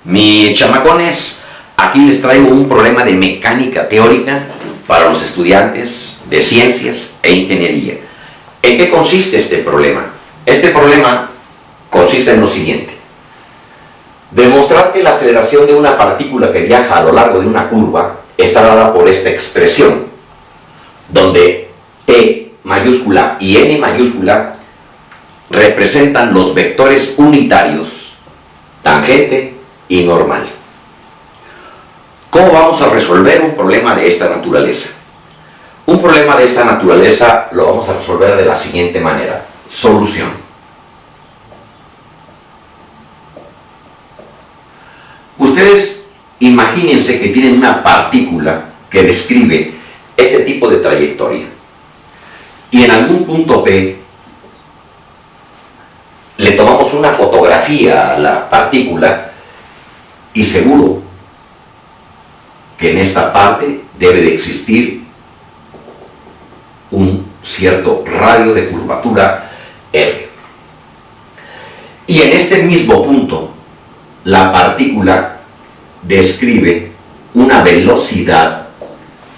Mis chamacones, aquí les traigo un problema de mecánica teórica para los estudiantes de ciencias e ingeniería. ¿En qué consiste este problema? Este problema consiste en lo siguiente. Demostrar que la aceleración de una partícula que viaja a lo largo de una curva está dada por esta expresión, donde T mayúscula y N mayúscula representan los vectores unitarios, tangente y normal. ¿Cómo vamos a resolver un problema de esta naturaleza? Un problema de esta naturaleza lo vamos a resolver de la siguiente manera. Solución. Ustedes imagínense que tienen una partícula que describe este tipo de trayectoria. Y en algún punto P le tomamos una fotografía a la partícula y seguro que en esta parte debe de existir un cierto radio de curvatura R. Y en este mismo punto la partícula describe una velocidad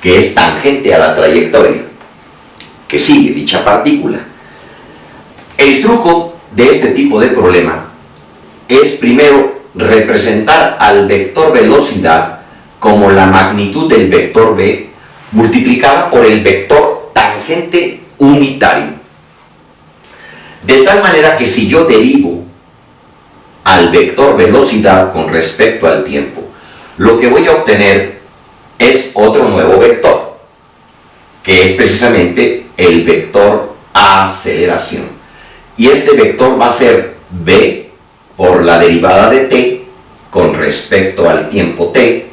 que es tangente a la trayectoria que sigue dicha partícula. El truco de este tipo de problema es primero representar al vector velocidad como la magnitud del vector v multiplicada por el vector tangente unitario. De tal manera que si yo derivo al vector velocidad con respecto al tiempo, lo que voy a obtener es otro nuevo vector, que es precisamente el vector aceleración. Y este vector va a ser v por la derivada de t con respecto al tiempo t,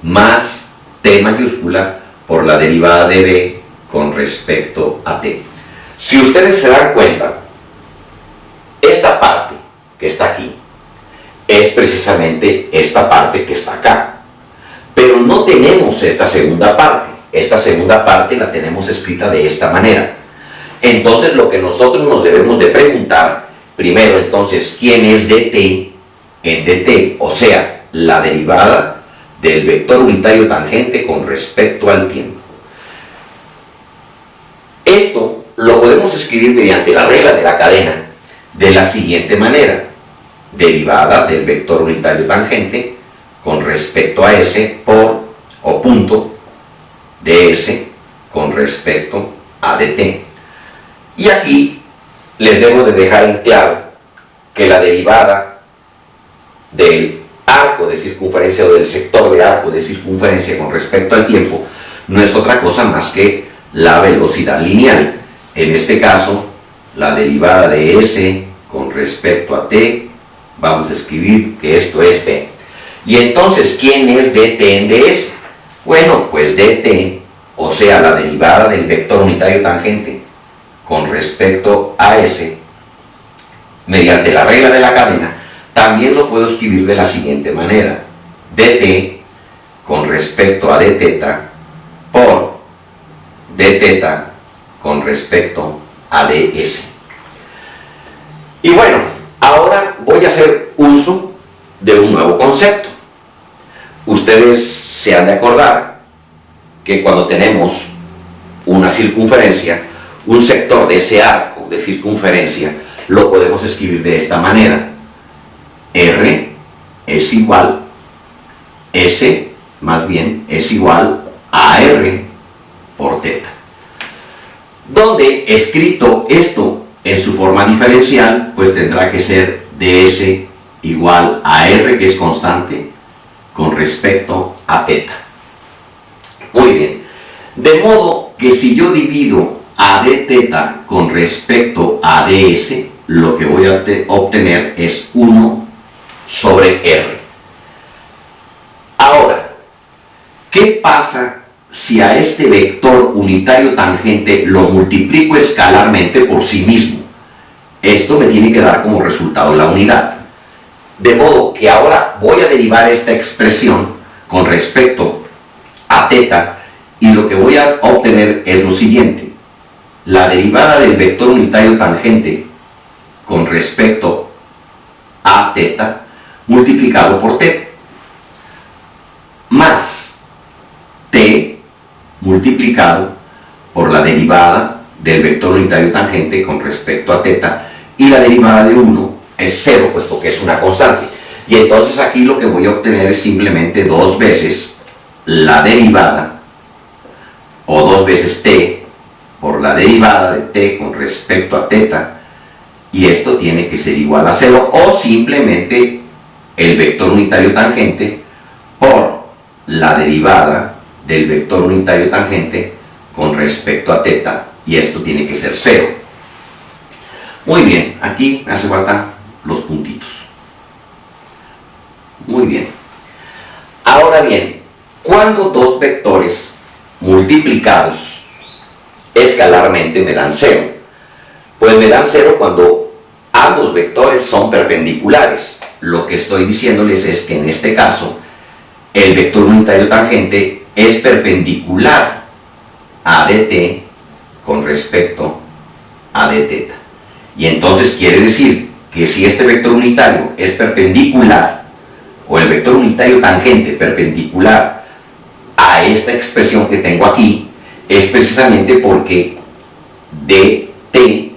más t mayúscula por la derivada de v con respecto a t. Si ustedes se dan cuenta, esta parte que está aquí es precisamente esta parte que está acá. Pero no tenemos esta segunda parte. Esta segunda parte la tenemos escrita de esta manera. Entonces lo que nosotros nos debemos de preguntar, primero entonces, ¿quién es dt en dt? O sea, la derivada del vector unitario tangente con respecto al tiempo. Esto lo podemos escribir mediante la regla de la cadena de la siguiente manera. Derivada del vector unitario tangente con respecto a s por, o punto, ds con respecto a dt. Y aquí les debo de dejar en claro que la derivada del arco de circunferencia o del sector de arco de circunferencia con respecto al tiempo no es otra cosa más que la velocidad lineal. En este caso, la derivada de s con respecto a t, vamos a escribir que esto es t. Y entonces, ¿quién es dt en ds? Bueno, pues dt, o sea, la derivada del vector unitario tangente con respecto a s, mediante la regla de la cadena, también lo puedo escribir de la siguiente manera. dt con respecto a dθ por dθ con respecto a ds. Y bueno, ahora voy a hacer uso de un nuevo concepto. Ustedes se han de acordar que cuando tenemos una circunferencia, un sector de ese arco de circunferencia lo podemos escribir de esta manera. R es igual, S más bien es igual a R por θ. Donde escrito esto en su forma diferencial, pues tendrá que ser ds igual a R, que es constante, con respecto a θ. Muy bien. De modo que si yo divido a dθ con respecto a ds, lo que voy a obtener es 1 sobre R. Ahora, ¿qué pasa si a este vector unitario tangente lo multiplico escalarmente por sí mismo? Esto me tiene que dar como resultado la unidad. De modo que ahora voy a derivar esta expresión con respecto a θ y lo que voy a obtener es lo siguiente. La derivada del vector unitario tangente con respecto a θ multiplicado por t, más t multiplicado por la derivada del vector unitario tangente con respecto a θ, y la derivada de 1 es 0, puesto que es una constante. Y entonces aquí lo que voy a obtener es simplemente 2 veces la derivada, o 2 veces t, por la derivada de t con respecto a θ, y esto tiene que ser igual a 0, o simplemente el vector unitario tangente por la derivada del vector unitario tangente con respecto a θ, y esto tiene que ser 0. Muy bien, aquí me hace falta los puntitos. Muy bien. Ahora bien, cuando dos vectores multiplicados escalarmente me dan 0, pues me dan 0 cuando ambos vectores son perpendiculares. Lo que estoy diciéndoles es que en este caso el vector unitario tangente es perpendicular a dt con respecto a dθ. Y entonces quiere decir que si este vector unitario es perpendicular, o el vector unitario tangente perpendicular a esta expresión que tengo aquí, es precisamente porque dt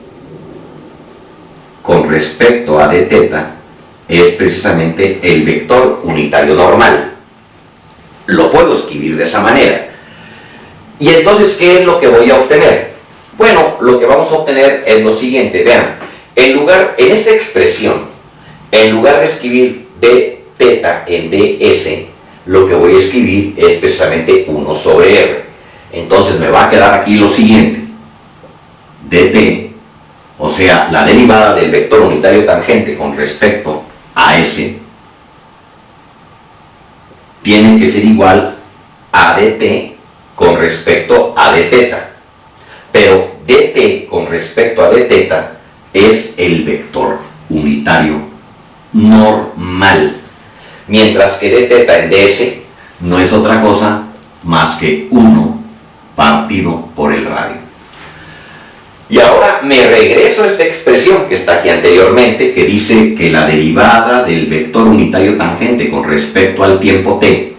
con respecto a dθ es precisamente el vector unitario normal. Lo puedo escribir de esa manera. Y entonces, ¿qué es lo que voy a obtener? Bueno, lo que vamos a obtener es lo siguiente. Vean, en esta expresión, en lugar de escribir dθ en ds, lo que voy a escribir es precisamente 1 sobre r. Entonces me va a quedar aquí lo siguiente: dt, o sea, la derivada del vector unitario tangente con respecto a s, tiene que ser igual a dt con respecto a dθ. Pero dt con respecto a dθ es el vector unitario normal, mientras que dθ en ds no es otra cosa más que 1 partido por el radio. Y ahora me regreso a esta expresión que está aquí anteriormente, que dice que la derivada del vector unitario tangente con respecto al tiempo t,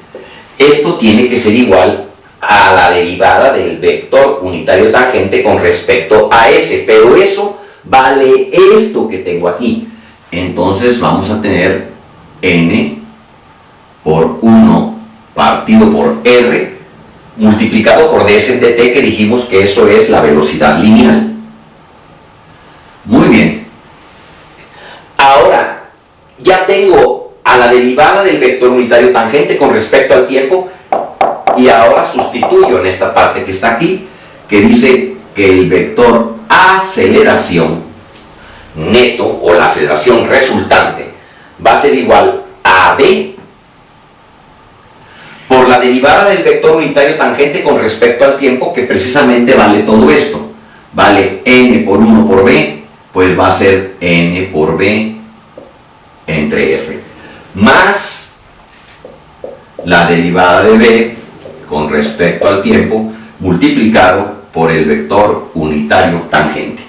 esto tiene que ser igual a la derivada del vector unitario tangente con respecto a s, pero eso vale esto que tengo aquí. Entonces vamos a tener n por 1 partido por r multiplicado por ds en dt, que dijimos que eso es la velocidad lineal. Muy bien. Ahora ya tengo a la derivada del vector unitario tangente con respecto al tiempo, y ahora sustituyo en esta parte que está aquí, que dice que el vector aceleración neto, o la aceleración resultante, va a ser igual a d por la derivada del vector unitario tangente con respecto al tiempo, que precisamente vale todo esto. Vale n por 1 por b, pues va a ser n por b entre r, más la derivada de b con respecto al tiempo multiplicado por el vector unitario tangente.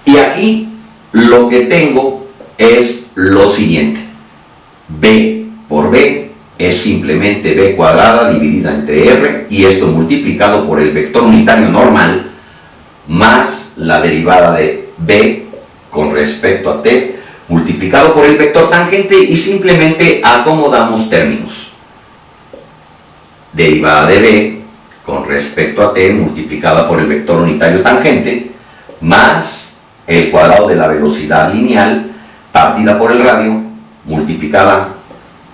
Y aquí lo que tengo es lo siguiente: b por b es simplemente b cuadrada dividida entre r, y esto multiplicado por el vector unitario normal más la derivada de b con respecto a t multiplicado por el vector tangente, y simplemente acomodamos términos. Derivada de b con respecto a t multiplicada por el vector unitario tangente más el cuadrado de la velocidad lineal partida por el radio multiplicada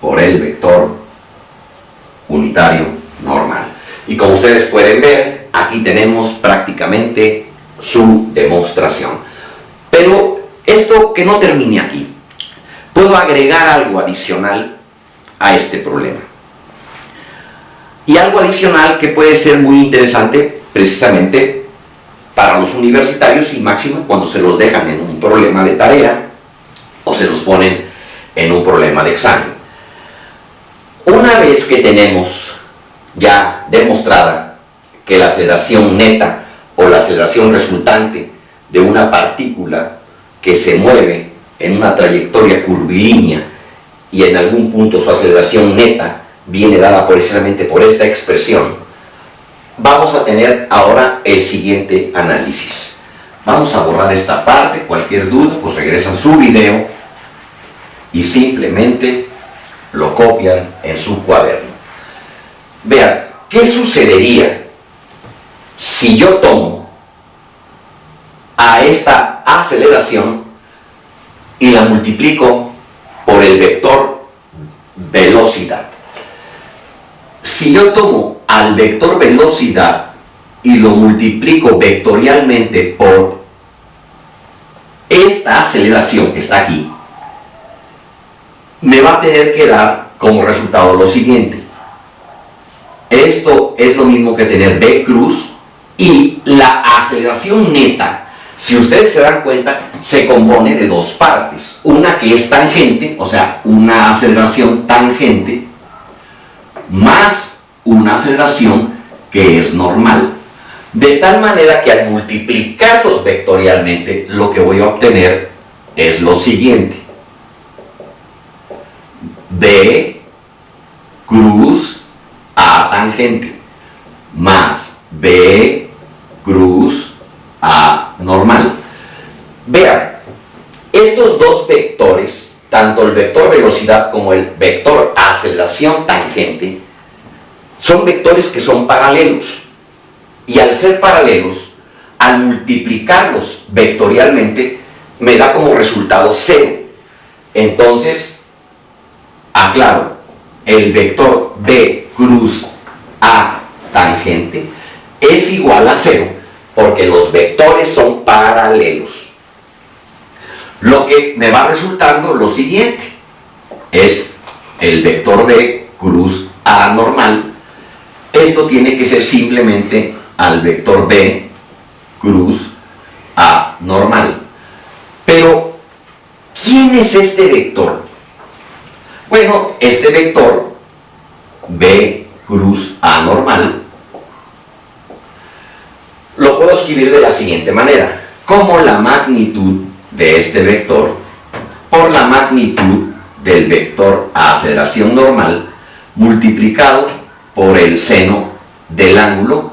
por el vector unitario normal. Y como ustedes pueden ver, aquí tenemos prácticamente su demostración. Pero esto que no termine aquí, puedo agregar algo adicional a este problema. Y algo adicional que puede ser muy interesante precisamente para los universitarios, y máximo cuando se los dejan en un problema de tarea o se los ponen en un problema de examen. Una vez que tenemos ya demostrada que la aceleración neta o la aceleración resultante de una partícula que se mueve en una trayectoria curvilínea y en algún punto su aceleración neta viene dada precisamente por esta expresión, vamos a tener ahora el siguiente análisis. Vamos a borrar esta parte. Cualquier duda, pues regresan su video y simplemente lo copian en su cuaderno. Vean, ¿qué sucedería si yo tomo a esta aceleración y la multiplico por el vector velocidad? Si yo tomo al vector velocidad y lo multiplico vectorialmente por esta aceleración que está aquí, me va a tener que dar como resultado lo siguiente. Esto es lo mismo que tener v cruz, y la aceleración neta, si ustedes se dan cuenta, se compone de dos partes. Una que es tangente, o sea, una aceleración tangente, más una aceleración que es normal. De tal manera que al multiplicarlos vectorialmente, lo que voy a obtener es lo siguiente. V cruz a tangente más V cruz a normal. Vean, estos dos vectores, tanto el vector velocidad como el vector aceleración tangente, son vectores que son paralelos. Y al ser paralelos, al multiplicarlos vectorialmente, me da como resultado 0. Entonces, aclaro, el vector V cruz a tangente es igual a 0, porque los vectores son paralelos. Lo que me va resultando lo siguiente, es el vector V cruz a normal. Esto tiene que ser simplemente al vector V cruz a normal. Pero, ¿quién es este vector? Bueno, este vector V cruz a normal lo puedo escribir de la siguiente manera, como la magnitud de este vector por la magnitud del vector a aceleración normal multiplicado por el seno del ángulo,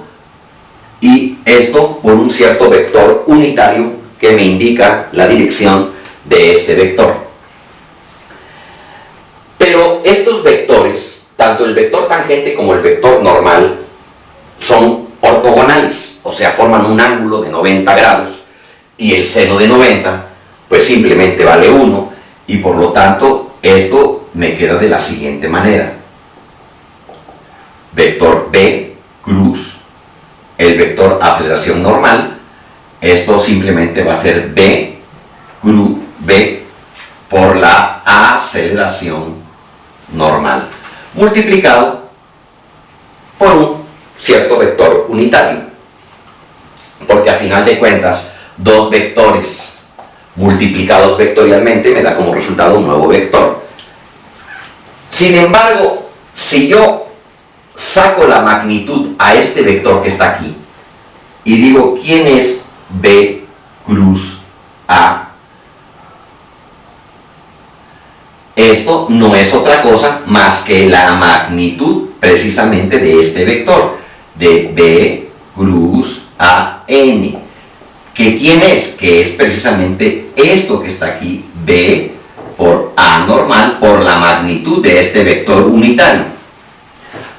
y esto por un cierto vector unitario que me indica la dirección de este vector. Pero estos vectores, tanto el vector tangente como el vector normal, son ortogonales, o sea, forman un ángulo de 90 grados, y el seno de 90 pues simplemente vale 1, y por lo tanto esto me queda de la siguiente manera: vector V cruz, el vector aceleración normal, esto simplemente va a ser V cruz V por la aceleración normal, multiplicado por un cierto vector unitario, porque a final de cuentas dos vectores multiplicados vectorialmente me da como resultado un nuevo vector. Sin embargo, si yo saco la magnitud a este vector que está aquí y digo quién es V cruz A, esto no es otra cosa más que la magnitud precisamente de este vector, de V cruz A N. ¿Que quién es? Que es precisamente esto que está aquí, V por A normal por la magnitud de este vector unitario.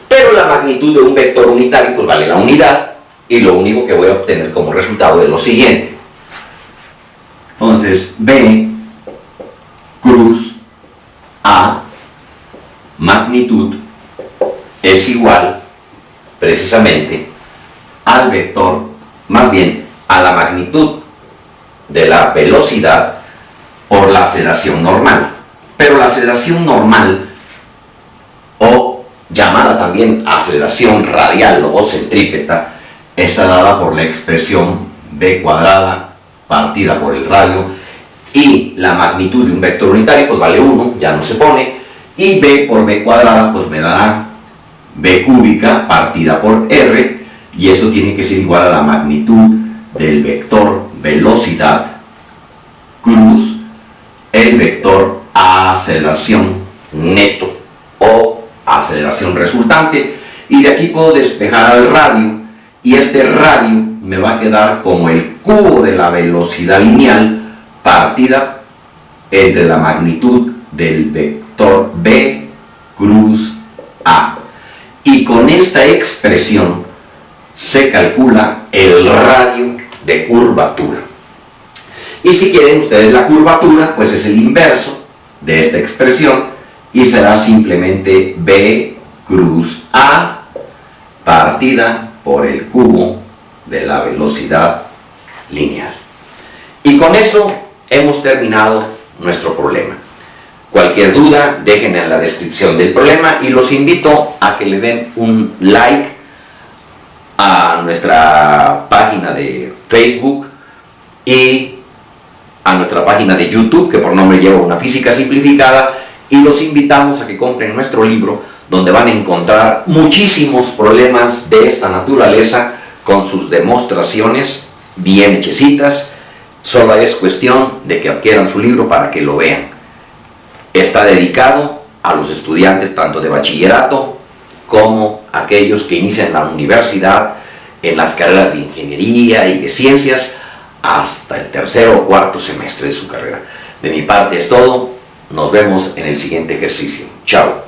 Pero la magnitud de un vector unitario pues vale la unidad, y lo único que voy a obtener como resultado es lo siguiente. Entonces, V cruz A magnitud es igual precisamente al vector, más bien a la magnitud de la velocidad por la aceleración normal. Pero la aceleración normal, o llamada también aceleración radial o centrípeta, está dada por la expresión v cuadrada partida por el radio, y la magnitud de un vector unitario pues vale 1, ya no se pone, y v por v cuadrada pues me dará v cúbica partida por r, y eso tiene que ser igual a la magnitud del vector velocidad cruz el vector aceleración neto o aceleración resultante, y de aquí puedo despejar al radio, y este radio me va a quedar como el cubo de la velocidad lineal partida entre la magnitud del vector B cruz A. Y con esta expresión se calcula el radio de curvatura. Y si quieren ustedes la curvatura, pues es el inverso de esta expresión y será simplemente B cruz A partida por el cubo de la velocidad lineal. Y con eso hemos terminado nuestro problema. Cualquier duda, déjenla en la descripción del problema y los invito a que le den un like a nuestra página de Facebook y a nuestra página de YouTube, que por nombre lleva Una Física Simplificada, y los invitamos a que compren nuestro libro, donde van a encontrar muchísimos problemas de esta naturaleza con sus demostraciones bien hechecitas. Solo es cuestión de que adquieran su libro para que lo vean. Está dedicado a los estudiantes tanto de bachillerato como aquellos que inician la universidad en las carreras de ingeniería y de ciencias hasta el tercer o cuarto semestre de su carrera. De mi parte es todo. Nos vemos en el siguiente ejercicio. Chao.